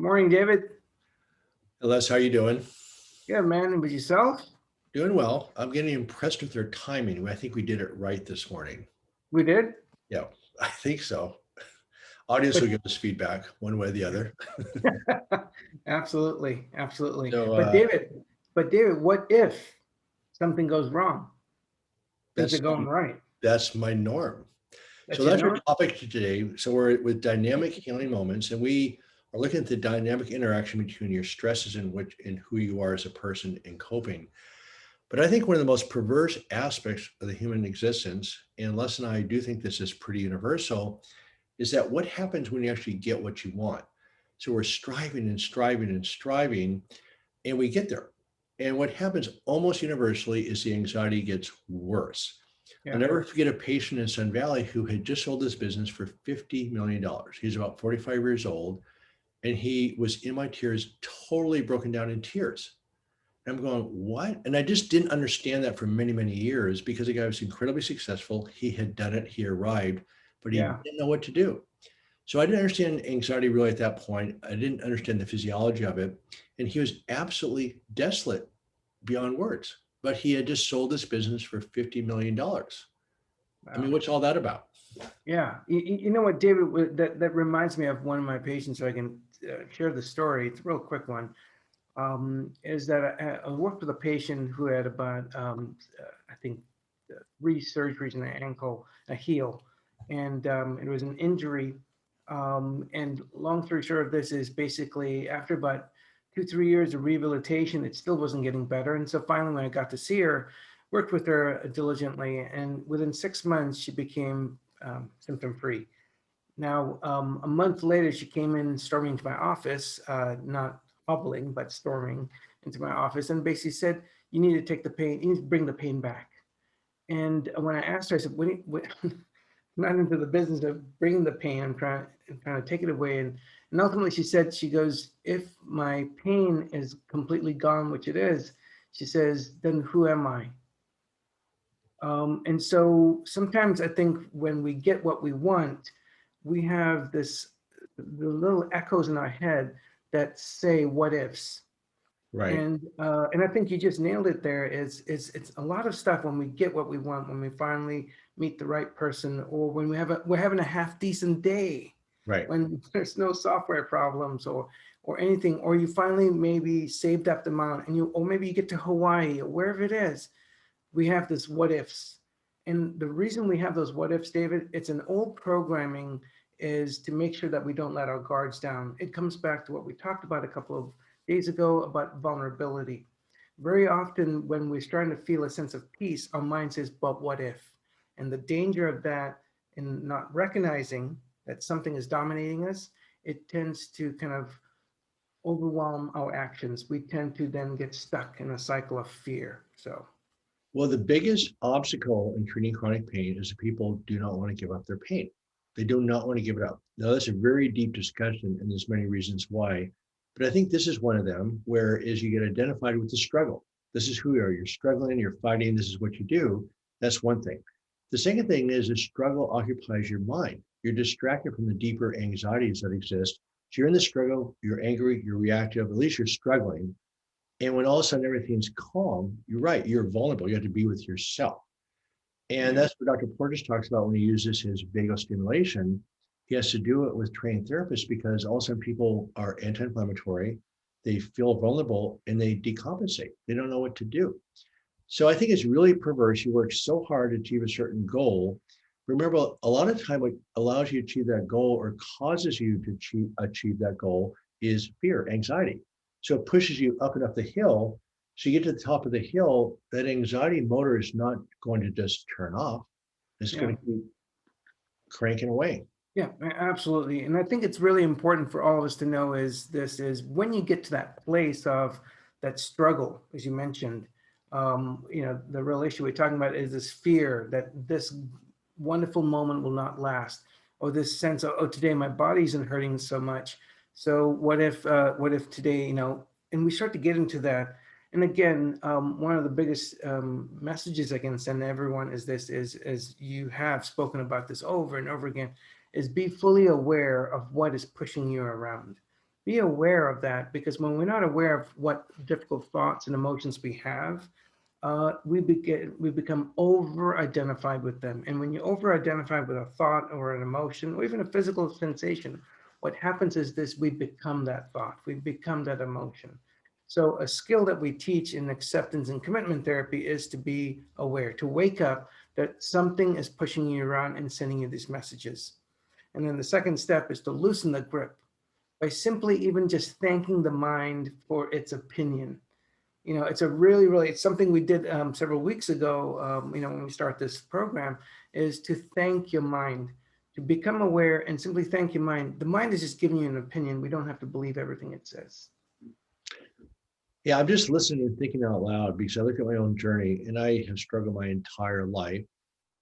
Good morning, David. Les, how you doing? Good, man. And with yourself? Doing well. I'm getting impressed with their timing. I think we did it right this morning. We did? Yeah, I think so. Audience But will give us feedback one way or the other. absolutely, absolutely. So But David, what if something goes wrong? Things are that's going right. that's my norm. So That's your that's our norm? topic today. So we're with dynamic healing moments, and we are looking at the dynamic interaction between your stresses and who you are as a person in coping. But I think one of the most perverse aspects of the human existence, and Les and I do think this is pretty universal, is that what happens when you actually get what you want? So we're striving and striving and striving, and we get there. And what happens almost universally is the anxiety gets worse. I'll Yeah. never forget a patient in Sun Valley who had just sold his business for $50 million. He's about 45 years old, and he was in my tears, totally broken down in tears. And I'm going, what? And I just didn't understand that for many, many years because the guy was incredibly successful. He had done it, he arrived, but he Yeah. didn't know what to do. So I didn't understand anxiety really at that point. I didn't understand the physiology of it. And he was absolutely desolate beyond words. But he had just sold his business for $50 million. I mean, Wow. what's all that about? Yeah. You know what, David, that reminds me of one of my patients, so I can share the story. It's a real quick one. Is that I worked with a patient who had about, I think, 3 surgeries in the ankle, a heel, and it was an injury. And long story short of this is basically after about 2, 3 years of rehabilitation, it still wasn't getting better. And so finally, when I got to see her, worked with her diligently, and within 6 months, she became symptom free. Now, a month later, she came in storming into my office, not hobbling, but storming into my office, and basically said, "You need to take the pain, you need to bring the pain back." And when I asked her, I said, what I'm not into the business of bringing the pain. I'm trying to take it away." And ultimately she said, she goes, "If my pain is completely gone, which it is," she says, "then who am I?" And so sometimes I think when we get what we want, we have the little echoes in our head that say what ifs. Right. And I think you just nailed it there. It's a lot of stuff when we get what we want, when we finally meet the right person, or when we're having a half decent day, Right. when there's no software problems or anything, or you finally maybe saved up the amount and or maybe you get to Hawaii or wherever it is. We have this what ifs. And the reason we have those what ifs, David, it's an old programming, is to make sure that we don't let our guards down. It comes back to what we talked about a couple of days ago about vulnerability. Very often when we're starting to feel a sense of peace, our mind says, but what if? And the danger of that in not recognizing that something is dominating us, it tends to kind of overwhelm our actions. We tend to then get stuck in a cycle of fear. So Well, the biggest obstacle in treating chronic pain is that people do not want to give up their pain. They do not want to give it up. Now, that's a very deep discussion, and there's many reasons why. But I think this is one of them, where is you get identified with the struggle. This is who you are. You're struggling, you're fighting, this is what you do. That's one thing. The second thing is the struggle occupies your mind. You're distracted from the deeper anxieties that exist. So you're in the struggle, you're angry, you're reactive, at least you're struggling. And when all of a sudden everything's calm, you're right, you're vulnerable. You have to be with yourself. And yeah, that's what Dr. Porges talks about when he uses his vagal stimulation. He has to do it with trained therapists because all of a sudden people are anti-inflammatory, they feel vulnerable, and they decompensate. They don't know what to do. So I think it's really perverse. You work so hard to achieve a certain goal. Remember, a lot of time what allows you to achieve that goal or causes you to achieve that goal is fear, anxiety. So it pushes you up and up the hill. So you get to the top of the hill, that anxiety motor is not going to just turn off. It's yeah. going to keep cranking away. Yeah, absolutely. And I think it's really important for all of us to know is this is when you get to that place of that struggle, as you mentioned, the real issue we're talking about is this fear that this wonderful moment will not last, or this sense of, oh, today my body isn't hurting so much. So what if today, and we start to get into that. And again, one of the biggest messages I can send to everyone is this is you have spoken about this over and over again, is be fully aware of what is pushing you around. Be aware of that, because when we're not aware of what difficult thoughts and emotions we have, we become over-identified with them. And when you over-identify with a thought or an emotion or even a physical sensation, what happens is this: we become that thought, we become that emotion. So a skill that we teach in acceptance and commitment therapy is to be aware, to wake up that something is pushing you around and sending you these messages. And then the second step is to loosen the grip by simply even just thanking the mind for its opinion. It's a really, it's something we did several weeks ago, when we start this program, is to thank your mind, to become aware and simply thank your mind. The mind is just giving you an opinion. We don't have to believe everything it says. Yeah, I'm just listening and thinking out loud because I look at my own journey and I have struggled my entire life.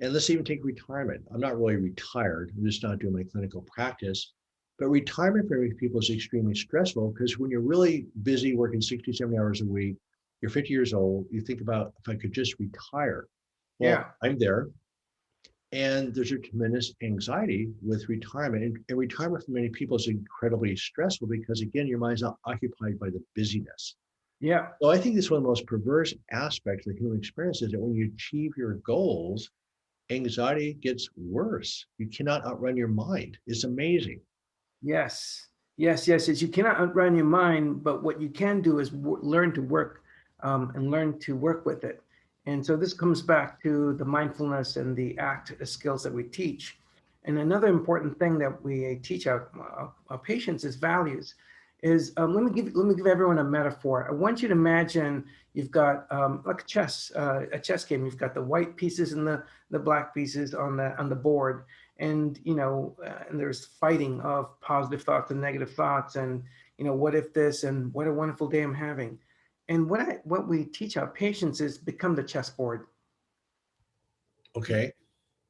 And let's even take retirement. I'm not really retired. I'm just not doing my clinical practice. But retirement for many people is extremely stressful because when you're really busy working 60, 70 hours a week, you're 50 years old, you think about if I could just retire. Well, Yeah. I'm there. And there's a tremendous anxiety with retirement. And retirement for many people is incredibly stressful because, again, your mind's not occupied by the busyness. Yeah. So I think it's one of the most perverse aspects of the human experience is that when you achieve your goals, anxiety gets worse. You cannot outrun your mind. It's amazing. Yes, yes. You cannot outrun your mind, but what you can do is learn to work, and learn to work with it. And so this comes back to the mindfulness and the ACT skills that we teach. And another important thing that we teach our patients is values. Is let me give everyone a metaphor. I want you to imagine you've got like a chess game. You've got the white pieces and the black pieces on the board, and and there's fighting of positive thoughts and negative thoughts, and what if this, and what a wonderful day I'm having. And what we teach our patients is become the chessboard, Okay.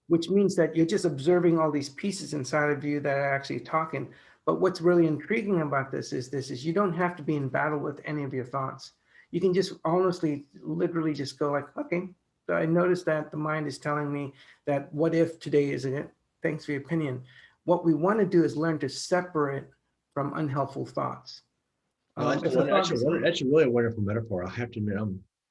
which means that you're just observing all these pieces inside of you that are actually talking. But what's really intriguing about this is you don't have to be in battle with any of your thoughts. You can just honestly, literally just go like, okay, so I noticed that the mind is telling me that what if today isn't it? Thanks for your opinion. What we want to do is learn to separate from unhelpful thoughts. No, If the thought is that's a really wonderful metaphor. I have to admit,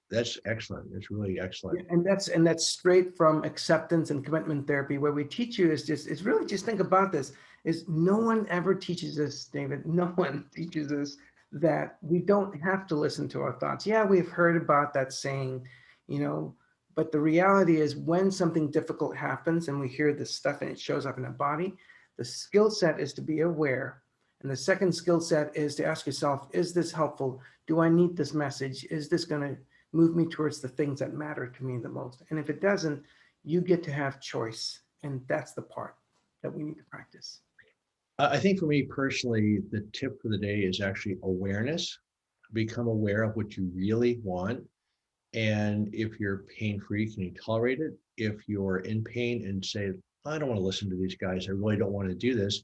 that's excellent. It's really Yeah, excellent. and that's straight from acceptance and commitment therapy, where we teach you is just, it's really just, think about this, is no one ever teaches us, David, no one teaches us that we don't have to listen to our thoughts. Yeah, we've heard about that saying, you know, but the reality is when something difficult happens and we hear this stuff and it shows up in our body, the skill set is to be aware. And the second skill set is to ask yourself, is this helpful? Do I need this message? Is this going to move me towards the things that matter to me the most? And if it doesn't, you get to have choice. And that's the part that we need to practice. I think for me personally, the tip for the day is actually awareness. Become aware of what you really want. And if you're pain free, can you tolerate it? If you're in pain and say, I don't want to listen to these guys, I really don't want to do this.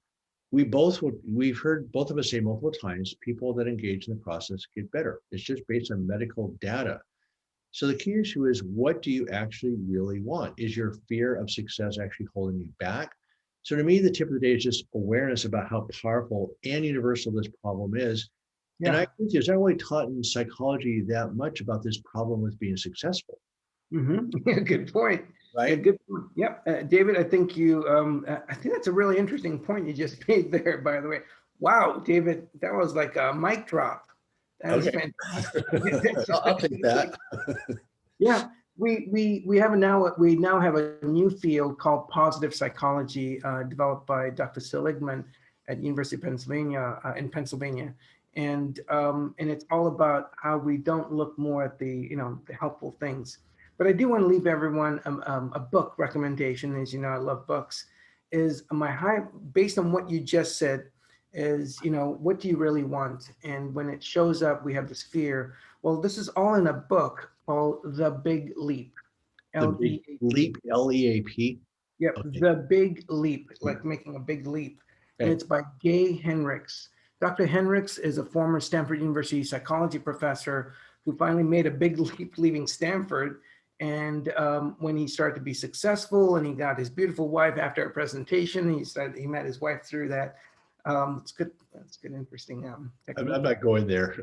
We've heard both of us say multiple times, people that engage in the process get better. It's just based on medical data. So the key issue is, what do you actually really want? Is your fear of success actually holding you back? So to me, the tip of the day is just awareness about how powerful and universal this problem is. And I Yeah. agree with you, it's not really taught in psychology that much about this problem with being successful, Yeah, good point. Yeah, right? good point. Yep. David, I think that's a really interesting point you just made there, by the way. Wow, David, that was like a mic drop. That was Okay. fantastic. I'll take that. Yeah, we now have a new field called positive psychology, developed by Dr. Seligman at University of Pennsylvania, in Pennsylvania, and it's all about how we don't look more at the helpful things. But I do want to leave everyone a book recommendation. As you know, I love books. Is my high based on what you just said, is what do you really want? And when it shows up, we have this fear. Well, this is all in a book called The Big Leap, The big Leap. leap, LEAP. Yep, Okay. The Big Leap, like making a big leap. And Okay. it's by Gay Henricks. Dr. Henricks is a former Stanford University psychology professor who finally made a big leap leaving Stanford. And when he started to be successful and he got his beautiful wife after a presentation, he met his wife through that. It's good. That's good. Interesting I'm technique. not going there.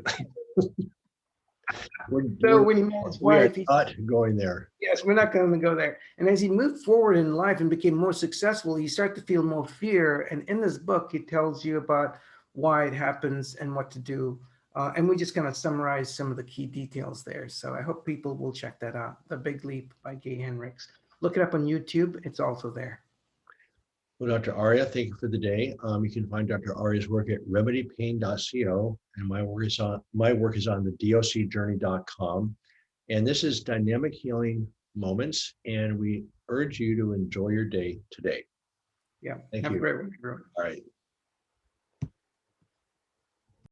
So when he met his We are wife, he not going there. yes, we're not going to go there. And as he moved forward in life and became more successful, he started to feel more fear. And in this book, he tells you about why it happens and what to do. And we just kind of summarize some of the key details there. So I hope people will check that out. The Big Leap by Gay Hendricks. Look it up on YouTube. It's also there. Well, Dr. Arya, thank you for the day. You can find Dr. Arya's work at remedypain.co, and my work is on the docjourney.com. And this is Dynamic Healing Moments, and we urge you to enjoy your day today. Yeah. Thank Have a you. great one, everyone. All right.